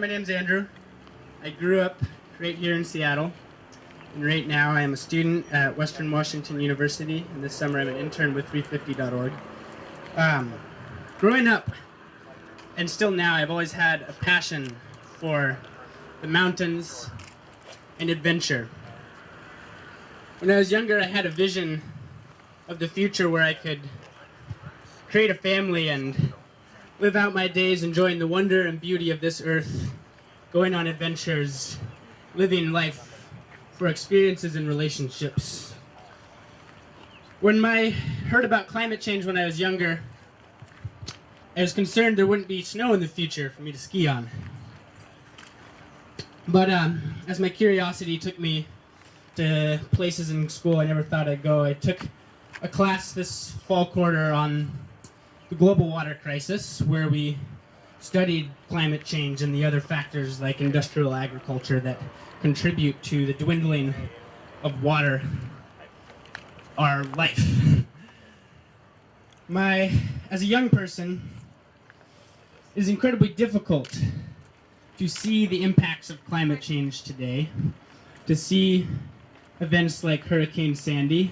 my name's Andrew. I grew up right here in Seattle, and right now I am a student at Western Washington University, and this summer I'm an intern with 350.org. Growing up, and still now, I've always had a passion for the mountains and adventure. When I was younger, I had a vision of the future where I could create a family and live out my days enjoying the wonder and beauty of this earth, going on adventures, living life for experiences and relationships. When I heard about climate change when I was younger, I was concerned there wouldn't be snow in the future for me to ski on. But as my curiosity took me to places in school I never thought I'd go, I took a class this fall quarter on the global water crisis, where we studied climate change and the other factors like industrial agriculture that contribute to the dwindling of water, our life. As a young person, it is incredibly difficult to see the impacts of climate change today, to see events like Hurricane Sandy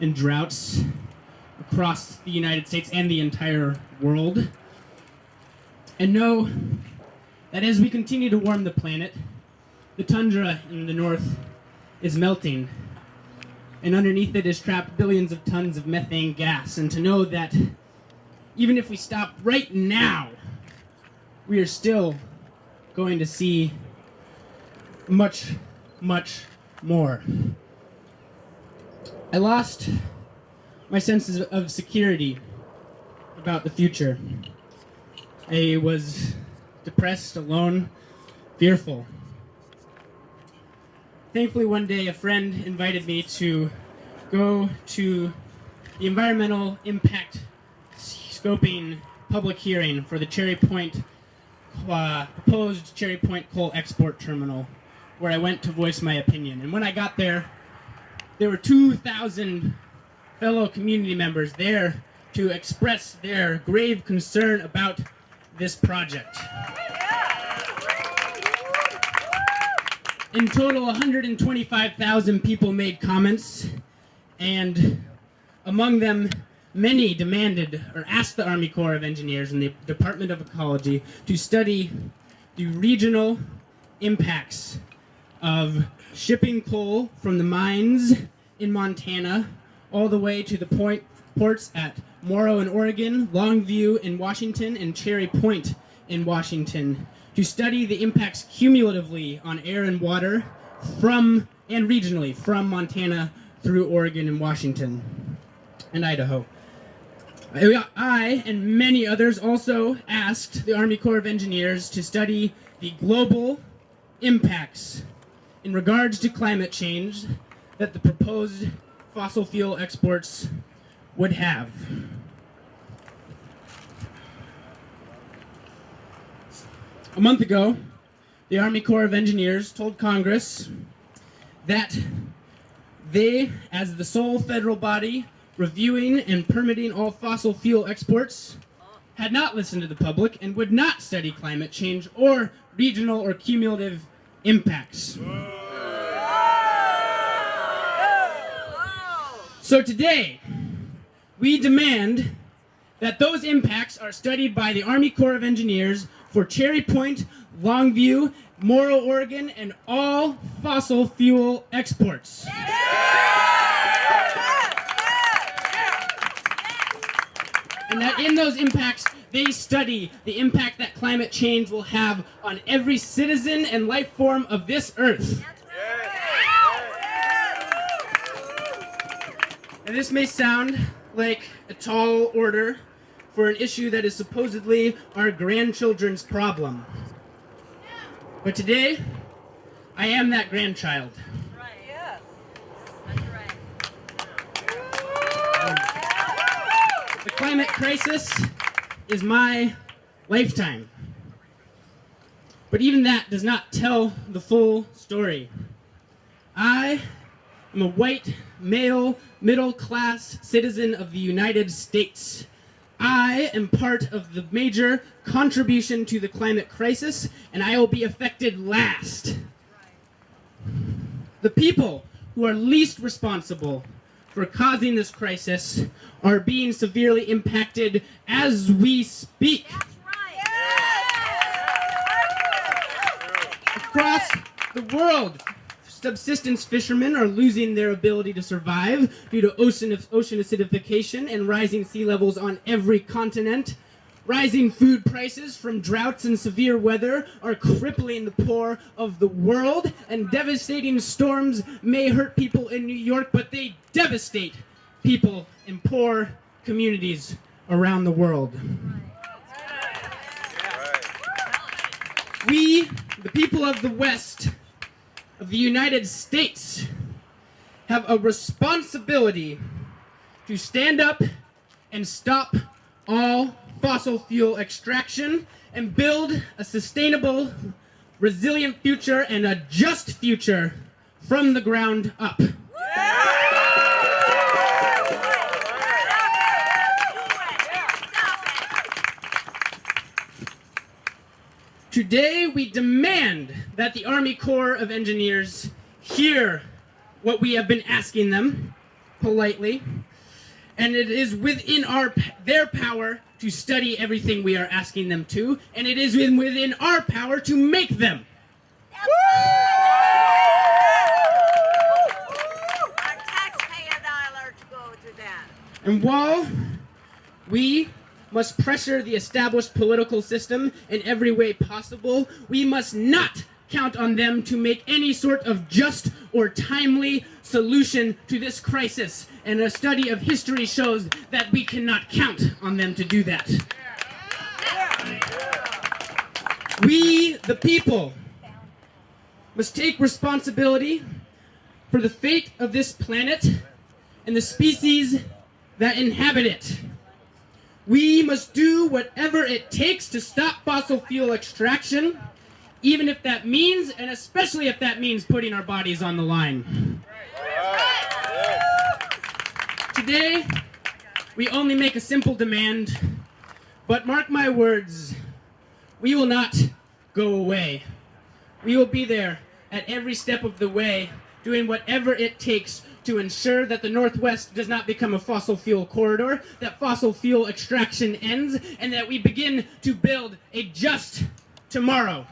and droughts across the United States and the entire world, and know that as we continue to warm the planet, the tundra in the north is melting, and underneath it is trapped billions of tons of methane gas, and to know that even if we stop right now, we are still going to see much, much more. I lost my senses of security about the future. I was depressed, alone, fearful. Thankfully, one day a friend invited me to go to the environmental impact scoping public hearing for the proposed Cherry Point coal export terminal, where I went to voice my opinion. And when I got there were 2,000 fellow community members there to express their grave concern about this project. In total, 125,000 people made comments, and among them, many demanded or asked the Army Corps of Engineers and the Department of Ecology to study the regional impacts of shipping coal from the mines in Montana all the way to the ports at Morrow in Oregon, Longview in Washington, and Cherry Point in Washington, to study the impacts cumulatively on air and water and regionally from Montana through Oregon and Washington and Idaho. I and many others also asked the Army Corps of Engineers to study the global impacts in regards to climate change that the proposed fossil fuel exports would have. A month ago, the Army Corps of Engineers told Congress that they, as the sole federal body reviewing and permitting all fossil fuel exports, had not listened to the public and would not study climate change or regional or cumulative impacts. So today, we demand that those impacts are studied by the Army Corps of Engineers for Cherry Point, Longview, Morrow, Oregon, and all fossil fuel exports. And that in those impacts, they study the impact that climate change will have on every citizen and life form of this earth. And this may sound like a tall order for an issue that is supposedly our grandchildren's problem. But today, I am that grandchild. Right. Yes. That's right. The climate crisis is my lifetime. But even that does not tell the full story. I am a white, male, middle-class citizen of the United States, I am part of the major contribution to the climate crisis, and I will be affected last. The people who are least responsible for causing this crisis are being severely impacted as we speak. Across the world, subsistence fishermen are losing their ability to survive due to ocean acidification and rising sea levels on every continent. Rising food prices from droughts and severe weather are crippling the poor of the world, and devastating storms may hurt people in New York, but they devastate people in poor communities around the world. We, the people of the West, of the United States, have a responsibility to stand up and stop all fossil fuel extraction and build a sustainable, resilient future and a just future from the ground up. Today, we demand that the Army Corps of Engineers hear what we have been asking them politely, and it is within their power to study everything we are asking them to, and it is within our power to make them. Our taxpayer dollars go to that. And while we must pressure the established political system in every way possible, we must not count on them to make any sort of just or timely solution to this crisis. And a study of history shows that we cannot count on them to do that. We, the people, must take responsibility for the fate of this planet and the species that inhabit it. We must do whatever it takes to stop fossil fuel extraction, even if that means, and especially if that means, putting our bodies on the line. Today, we only make a simple demand, but mark my words, we will not go away. We will be there at every step of the way, doing whatever it takes to ensure that the Northwest does not become a fossil fuel corridor, that fossil fuel extraction ends, and that we begin to build a just tomorrow.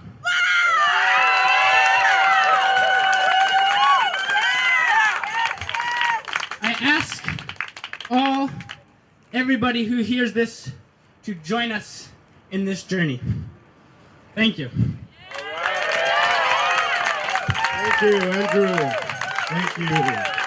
I ask everybody who hears this to join us in this journey. Thank you. Thank you, Andrew. Thank you.